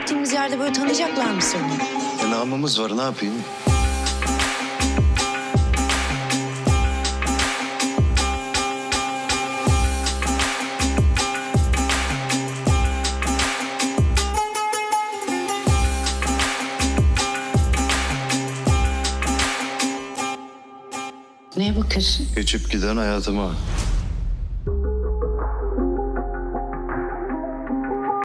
gittiğimiz yerde böyle tanıyacaklar mı seni? Namımız var, ne yapayım? Neye bakıyorsun? Geçip giden hayatıma.